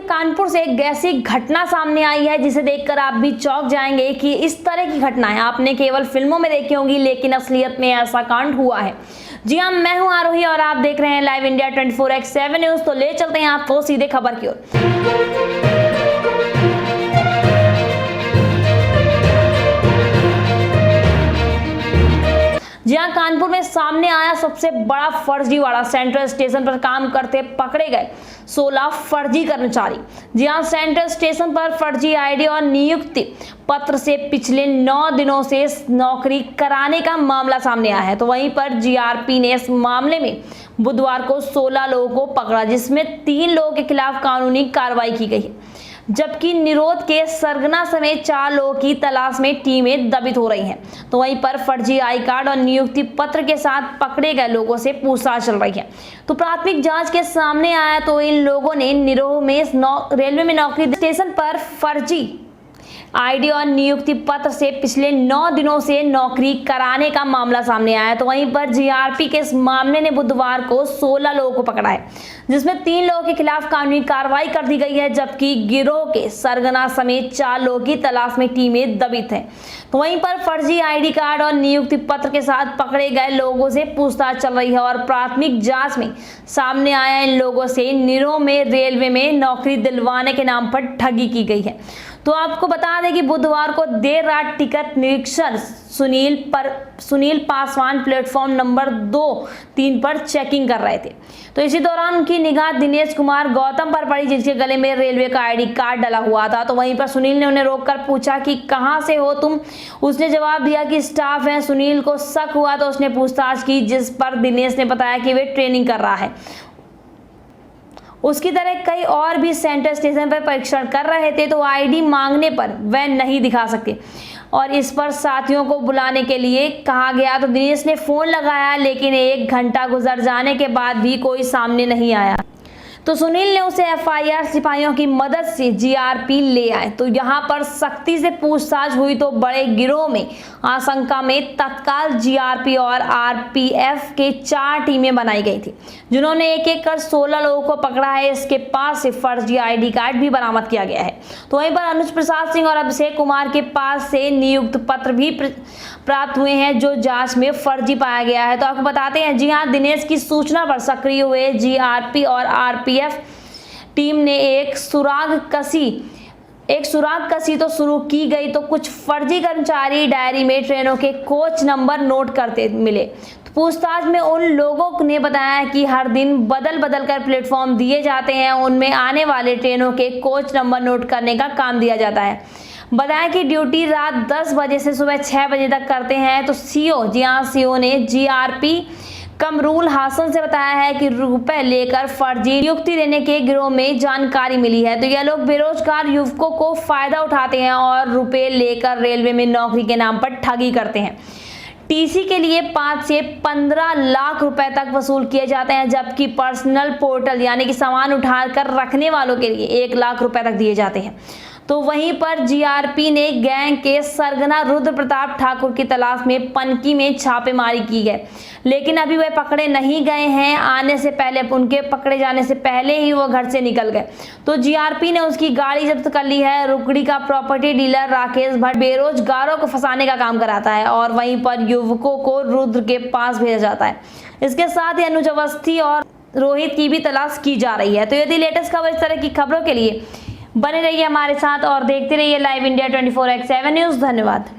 कानपुर से एक ऐसी घटना सामने आई है जिसे देखकर आप भी चौंक जाएंगे कि इस तरह की घटनाएं आपने केवल फिल्मों में देखी होंगी, लेकिन असलियत में ऐसा कांड हुआ है। जी हाँ, मैं हूं आरोही और आप देख रहे हैं लाइव इंडिया 24x7 न्यूज। तो ले चलते हैं आपको सीधे खबर की ओर। जी हाँ, कानपुर में सामने आया सबसे बड़ा फर्जीवाड़ा। सेंट्रल स्टेशन पर काम करते पकड़े गए 16 फर्जी कर्मचारी। जी हाँ, सेंट्रल स्टेशन पर फर्जी आईडी और नियुक्ति पत्र से पिछले 9 दिनों से नौकरी कराने का मामला सामने आया है। तो वहीं पर जीआरपी ने इस मामले में बुधवार को 16 लोगों को पकड़ा, जिसमें 3 लोगों के खिलाफ कानूनी कार्रवाई की गई है, जबकि निरोध के सरगना समेत 4 लोगों की तलाश में टीमें दबित हो रही हैं। तो वहीं पर फर्जी आई कार्ड और नियुक्ति पत्र के साथ पकड़े गए लोगों से पूछताछ चल रही है। तो प्राथमिक जांच के सामने आया तो इन लोगों ने निरोह में रेलवे में नौकरी स्टेशन पर फर्जी आईडी और नियुक्ति पत्र से पिछले 9 दिनों से नौकरी कराने का मामला सामने आया है। तो वहीं पर जीआरपी के इस मामले ने बुधवार को 16 लोगों को पकड़ा है, जिसमें 3 लोगों के खिलाफ कानूनी कार्रवाई कर दी गई है, जबकि गिरोह के सरगना समेत 4 लोगों की तलाश में टीमें दबित हैं। तो वहीं पर फर्जी आईडी कार्ड और नियुक्ति पत्र के साथ पकड़े गए लोगों से पूछताछ चल रही है और प्राथमिक जांच में सामने आया इन लोगों से निरोह में रेलवे में नौकरी दिलवाने के नाम पर ठगी की गई है। तो आपको बता दें कि बुधवार को देर रात टिकट निरीक्षक सुनील पासवान प्लेटफॉर्म नंबर 2-3 पर चेकिंग कर रहे थे। तो इसी दौरान उनकी निगाह दिनेश कुमार गौतम पर पड़ी, जिसके गले में रेलवे का आईडी कार्ड डला हुआ था। तो वहीं पर सुनील ने उन्हें रोककर पूछा कि कहां से हो तुम। उसने जवाब दिया कि स्टाफ है। सुनील को शक हुआ तो उसने पूछताछ की, जिस पर दिनेश ने बताया कि वे ट्रेनिंग कर रहा है। उसकी तरह कई और भी सेंट्रल स्टेशन पर परीक्षण कर रहे थे, तो आईडी मांगने पर वह नहीं दिखा सकते और इस पर साथियों को बुलाने के लिए कहा गया। तो दिनेश ने फोन लगाया, लेकिन 1 घंटा गुजर जाने के बाद भी कोई सामने नहीं आया। तो सुनील ने उसे एफआईआर सिपाहियों की मदद से जीआरपी ले आए। तो यहां पर सख्ती से पूछताछ हुई तो बड़े गिरोह में आशंका में तत्काल जीआरपी और आरपीएफ के 4 टीमें बनाई गई थी, जिन्होंने एक-एक कर 16 लोगों को पकड़ा है। इसके पास से फर्जी आईडी कार्ड भी बरामद किया गया है। तो वहीं पर अनुज प्रसाद सिंह और अभिषेक कुमार के पास से नियुक्त पत्र भी प्राप्त हुए हैं, जो जांच में फर्जी पाया गया है। तो आपको बताते हैं, जी हाँ, दिनेश की सूचना पर सक्रिय हुए जीआरपी और आरपीएफ टीम ने एक सुराग कसी तो शुरू की गई। तो कुछ फर्जी कर्मचारी डायरी में ट्रेनों के कोच नंबर नोट करते मिले। तो पूछताछ में उन लोगों ने बताया कि हर दिन बदल कर प्लेटफॉर्म दिए जाते हैं, उनमें आने वाले ट्रेनों के कोच नंबर नोट करने का काम दिया जाता है। बताया कि ड्यूटी रात 10 बजे से सुबह 6 बजे तक करते हैं। तो सीओ ने जीआरपी कमरुल हासन से बताया है कि रुपए लेकर फर्जी नियुक्ति देने के गिरोह में जानकारी मिली है। तो यह लोग बेरोजगार युवकों को फायदा उठाते हैं और रुपए लेकर रेलवे में नौकरी के नाम पर ठगी करते हैं। टीसी के लिए 5 से 15 लाख रुपए तक वसूल किए जाते हैं, जबकि पर्सनल पोर्टल यानी कि सामान उठाकर रखने वालों के लिए 1 लाख रुपए तक दिए जाते हैं। तो वहीं पर जीआरपी ने गैंग के सरगना रुद्र प्रताप ठाकुर की तलाश में पनकी में छापेमारी की है, लेकिन अभी वह पकड़े नहीं गए हैं। आने से पहले, उनके पकड़े जाने से पहले ही वो घर से निकल गए। तो जीआरपी ने उसकी गाड़ी जब्त कर ली है। रुकड़ी का प्रॉपर्टी डीलर राकेश भट्ट बेरोजगारों को फंसाने का काम कराता है और वहीं पर युवकों को रुद्र के पास भेजा जाता है। इसके साथ ही अनुज अवस्थी और रोहित की भी तलाश की जा रही है। तो यदि लेटेस्ट खबर इस तरह की खबरों के लिए बने रहिए हमारे साथ और देखते रहिए लाइव इंडिया 24x7 न्यूज। धन्यवाद।